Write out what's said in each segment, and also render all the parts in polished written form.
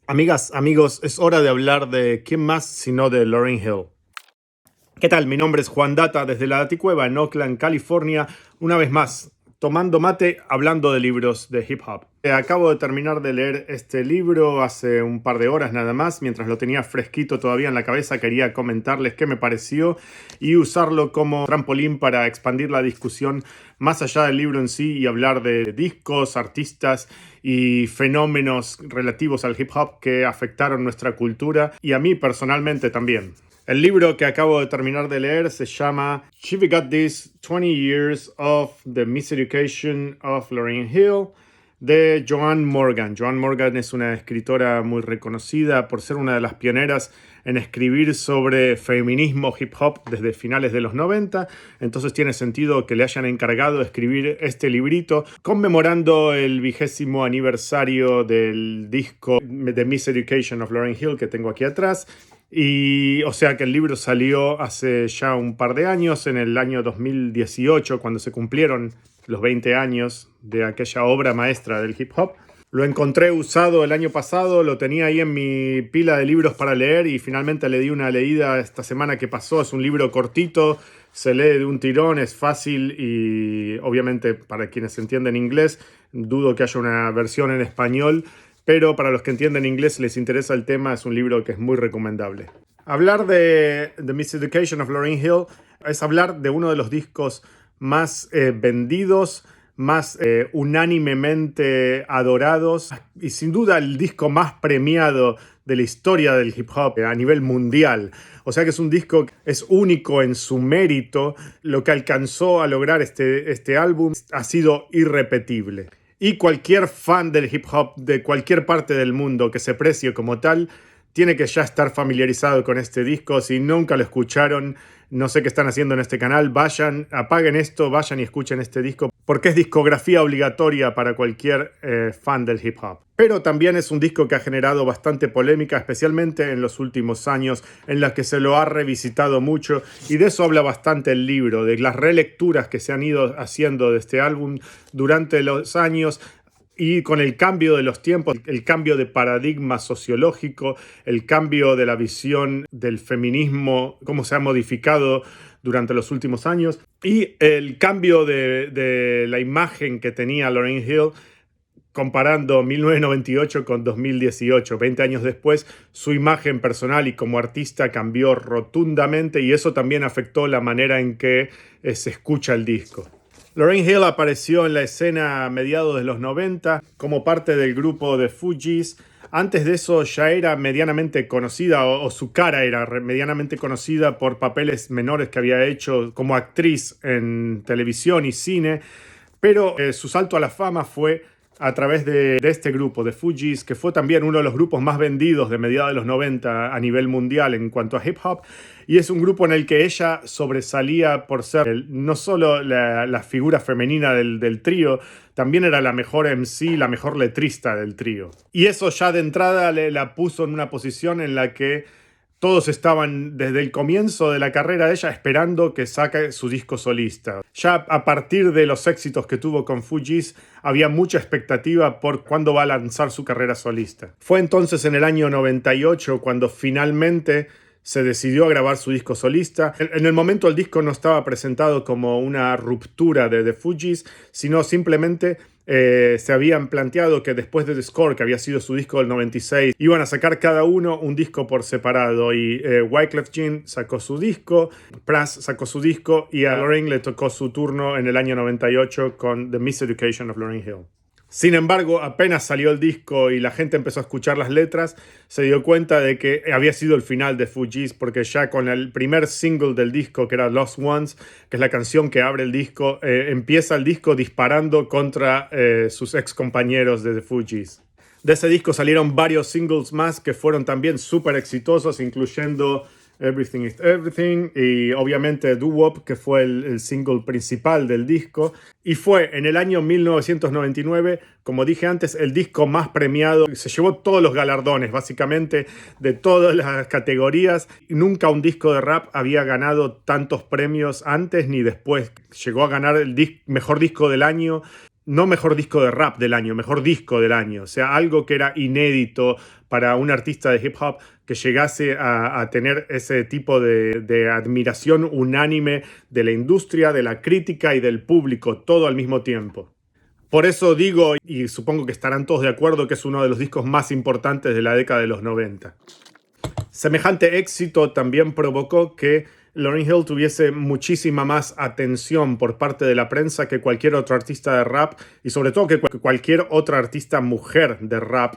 Amigas, amigos, es hora de hablar de quién más sino de Lauryn Hill. ¿Qué tal? Mi nombre es Juan Data desde la Daticueva en Oakland, California. Una vez más, tomando mate, hablando de libros de hip hop. Acabo de terminar de leer este libro hace un par de horas nada más. Mientras lo tenía fresquito todavía en la cabeza, quería comentarles qué me pareció y usarlo como trampolín para expandir la discusión más allá del libro en sí y hablar de discos, artistas y fenómenos relativos al hip hop que afectaron nuestra cultura y a mí personalmente también. El libro que acabo de terminar de leer se llama She Got This 20 Years of the Miseducation of Lauryn Hill de Joan Morgan. Joan Morgan es una escritora muy reconocida por ser una de las pioneras en escribir sobre feminismo hip hop desde finales de los 90. Entonces tiene sentido que le hayan encargado de escribir este librito conmemorando el 20º aniversario del disco The Miseducation of Lauryn Hill que tengo aquí atrás. Y o sea que el libro salió hace ya un par de años, en el año 2018, cuando se cumplieron los 20 años de aquella obra maestra del hip hop. Lo encontré usado el año pasado, lo tenía ahí en mi pila de libros para leer y finalmente le di una leída esta semana que pasó. Es un libro cortito, se lee de un tirón, es fácil y obviamente para quienes entienden inglés, dudo que haya una versión en español. Pero para los que entienden inglés les interesa el tema, es un libro que es muy recomendable. Hablar de The Miseducation of Lauryn Hill es hablar de uno de los discos más vendidos, más unánimemente adorados y sin duda el disco más premiado de la historia del hip hop a nivel mundial. O sea que es un disco que es único en su mérito. Lo que alcanzó a lograr este álbum ha sido irrepetible. Y cualquier fan del hip hop de cualquier parte del mundo que se precie como tal, tiene que ya estar familiarizado con este disco. Si nunca lo escucharon, no sé qué están haciendo en este canal, vayan, apaguen esto, vayan y escuchen este disco, porque es discografía obligatoria para cualquier fan del hip hop. Pero también es un disco que ha generado bastante polémica, especialmente en los últimos años, en las que se lo ha revisitado mucho, y de eso habla bastante el libro, de las relecturas que se han ido haciendo de este álbum durante los años. Y con el cambio de los tiempos, el cambio de paradigma sociológico, el cambio de la visión del feminismo, cómo se ha modificado durante los últimos años, y el cambio de la imagen que tenía Lauryn Hill, comparando 1998 con 2018, 20 años después, su imagen personal y como artista cambió rotundamente y eso también afectó la manera en que se escucha el disco. Lauryn Hill apareció en la escena a mediados de los 90 como parte del grupo The Fugees. Antes de eso ya era medianamente conocida, o su cara era medianamente conocida por papeles menores que había hecho como actriz en televisión y cine, pero su salto a la fama fue a través de este grupo, The Fugees, que fue también uno de los grupos más vendidos de mediados de los 90 a nivel mundial en cuanto a hip hop, y es un grupo en el que ella sobresalía por ser no solo la figura femenina del trío, también era la mejor MC, la mejor letrista del trío. Y eso ya de entrada la puso en una posición en la que todos estaban desde el comienzo de la carrera de ella esperando que saque su disco solista. Ya a partir de los éxitos que tuvo con Fugees, había mucha expectativa por cuándo va a lanzar su carrera solista. Fue entonces en el año 98 cuando finalmente se decidió a grabar su disco solista. En el momento el disco no estaba presentado como una ruptura de The Fugees, sino simplemente se habían planteado que después de The Score, que había sido su disco del 96, iban a sacar cada uno un disco por separado. Y Wyclef Jean sacó su disco, Pras sacó su disco y a Lauryn le tocó su turno en el año 98 con The Miseducation of Lauryn Hill. Sin embargo, apenas salió el disco y la gente empezó a escuchar las letras, se dio cuenta de que había sido el final de Fugees, porque ya con el primer single del disco, que era Lost Ones, que es la canción que abre el disco, empieza el disco disparando contra sus ex compañeros de The Fugees. De ese disco salieron varios singles más que fueron también súper exitosos, incluyendo Everything is Everything y obviamente Doo Wop, que fue el single principal del disco. Y fue en el año 1999, como dije antes, el disco más premiado. Se llevó todos los galardones, básicamente, de todas las categorías. Nunca un disco de rap había ganado tantos premios antes ni después. Llegó a ganar el mejor disco del año, no mejor disco de rap del año, mejor disco del año. O sea, algo que era inédito para un artista de hip hop que llegase a tener ese tipo de admiración unánime de la industria, de la crítica y del público, todo al mismo tiempo. Por eso digo, y supongo que estarán todos de acuerdo, que es uno de los discos más importantes de la década de los 90. Semejante éxito también provocó que Lauryn Hill tuviese muchísima más atención por parte de la prensa que cualquier otro artista de rap y sobre todo que cualquier otra artista mujer de rap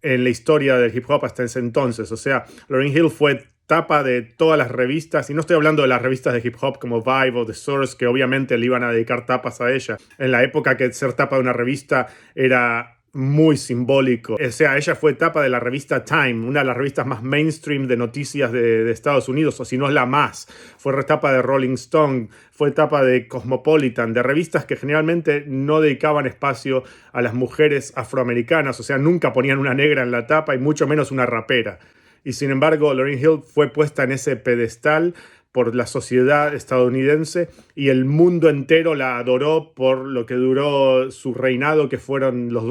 en la historia del hip hop hasta ese entonces. O sea, Lauryn Hill fue tapa de todas las revistas, y no estoy hablando de las revistas de hip hop como Vibe o The Source, que obviamente le iban a dedicar tapas a ella. En la época que ser tapa de una revista era muy simbólico. O sea, ella fue tapa de la revista Time, una de las revistas más mainstream de noticias de Estados Unidos, o si no es la más. Fue tapa de Rolling Stone, fue tapa de Cosmopolitan, de revistas que generalmente no dedicaban espacio a las mujeres afroamericanas, o sea, nunca ponían una negra en la tapa y mucho menos una rapera. Y sin embargo, Lauryn Hill fue puesta en ese pedestal por la sociedad estadounidense y el mundo entero la adoró por lo que duró su reinado, que fueron los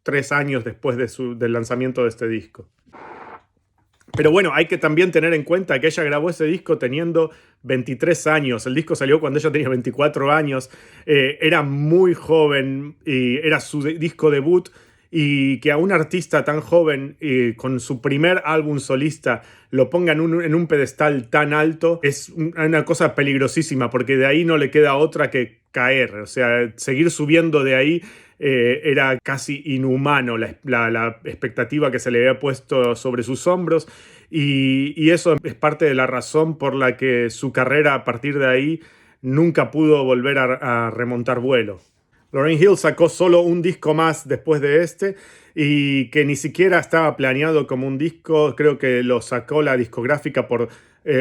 2-3 años después del lanzamiento de este disco. Pero bueno, hay que también tener en cuenta que ella grabó ese disco teniendo 23 años. El disco salió cuando ella tenía 24 años. Era muy joven y era su disco debut. Y que a un artista tan joven con su primer álbum solista lo pongan en un pedestal tan alto es una cosa peligrosísima, porque de ahí no le queda otra que caer. O sea, seguir subiendo de ahí era casi inhumano la expectativa que se le había puesto sobre sus hombros, y eso es parte de la razón por la que su carrera a partir de ahí nunca pudo volver a remontar vuelo. Lauryn Hill sacó solo un disco más después de este, y que ni siquiera estaba planeado como un disco. Creo que lo sacó la discográfica por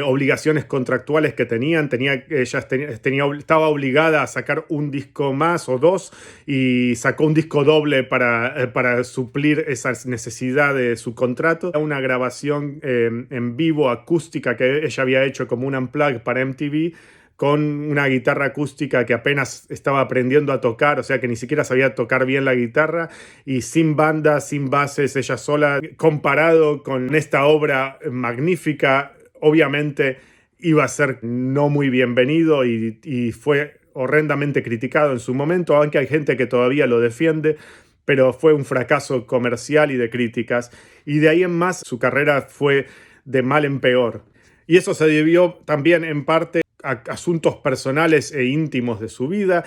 obligaciones contractuales que tenían. Estaba obligada a sacar un disco más o dos, y sacó un disco doble para suplir esa necesidad de su contrato. Una grabación en vivo acústica que ella había hecho como un unplugged para MTV, con una guitarra acústica que apenas estaba aprendiendo a tocar, o sea que ni siquiera sabía tocar bien la guitarra, y sin banda, sin bases, ella sola. Comparado con esta obra magnífica, obviamente iba a ser no muy bienvenido y fue horrendamente criticado en su momento, aunque hay gente que todavía lo defiende, pero fue un fracaso comercial y de críticas, y de ahí en más su carrera fue de mal en peor. Y eso se debió también en parte a asuntos personales e íntimos de su vida.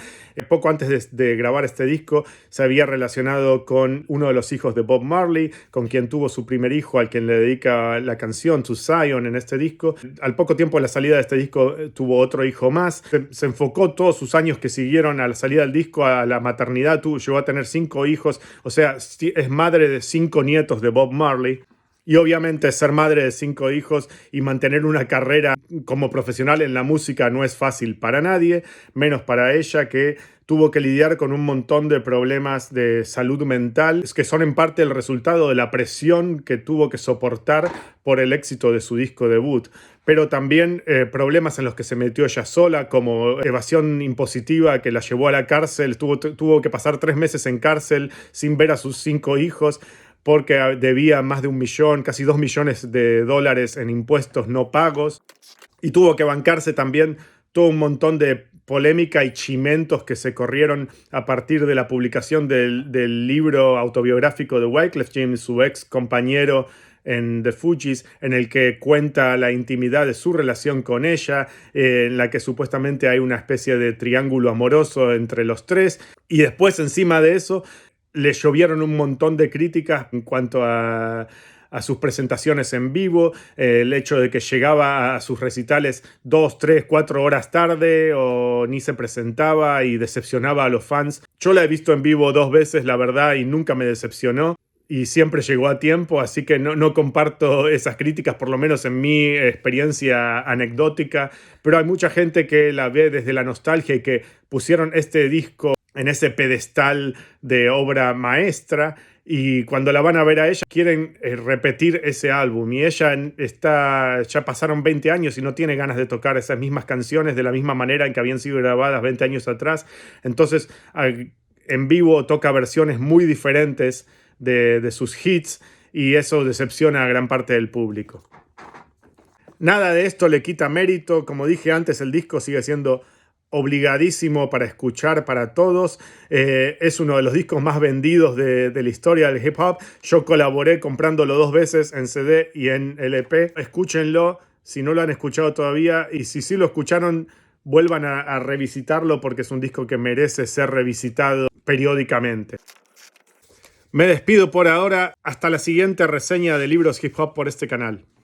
Poco antes de grabar este disco se había relacionado con uno de los hijos de Bob Marley, con quien tuvo su primer hijo, al quien le dedica la canción To Zion en este disco. Al poco tiempo de la salida de este disco tuvo otro hijo más. Se enfocó todos sus años que siguieron a la salida del disco a la maternidad. Llegó a tener 5 hijos, o sea, es madre de 5 nietos de Bob Marley. Y obviamente ser madre de 5 hijos y mantener una carrera como profesional en la música no es fácil para nadie, menos para ella, que tuvo que lidiar con un montón de problemas de salud mental, que son en parte el resultado de la presión que tuvo que soportar por el éxito de su disco debut. Pero también problemas en los que se metió ella sola, como evasión impositiva que la llevó a la cárcel. Tuvo que pasar 3 meses en cárcel sin ver a sus 5 hijos, porque debía más de 1 millón, casi 2 millones de dólares en impuestos no pagos, y tuvo que bancarse también todo un montón de polémica y chimentos que se corrieron a partir de la publicación del libro autobiográfico de Wyclef Jean, su ex compañero en The Fugees, en el que cuenta la intimidad de su relación con ella, en la que supuestamente hay una especie de triángulo amoroso entre los tres. Y después, encima de eso, le llovieron un montón de críticas en cuanto a sus presentaciones en vivo, el hecho de que llegaba a sus recitales 2, 3, 4 horas tarde, o ni se presentaba y decepcionaba a los fans. Yo la he visto en vivo 2 veces, la verdad, y nunca me decepcionó, y siempre llegó a tiempo, así que no comparto esas críticas, por lo menos en mi experiencia anecdótica, pero hay mucha gente que la ve desde la nostalgia y que pusieron este disco en ese pedestal de obra maestra, y cuando la van a ver a ella quieren repetir ese álbum, y ella ya pasaron 20 años y no tiene ganas de tocar esas mismas canciones de la misma manera en que habían sido grabadas 20 años atrás. Entonces en vivo toca versiones muy diferentes de sus hits y eso decepciona a gran parte del público. Nada de esto le quita mérito. Como dije antes, el disco sigue siendo obligadísimo para escuchar para todos. Es uno de los discos más vendidos de la historia del hip hop. Yo colaboré comprándolo 2 veces en CD y en LP. Escúchenlo si no lo han escuchado todavía, y si sí lo escucharon, vuelvan a revisitarlo porque es un disco que merece ser revisitado periódicamente. Me despido por ahora. Hasta la siguiente reseña de libros hip hop por este canal.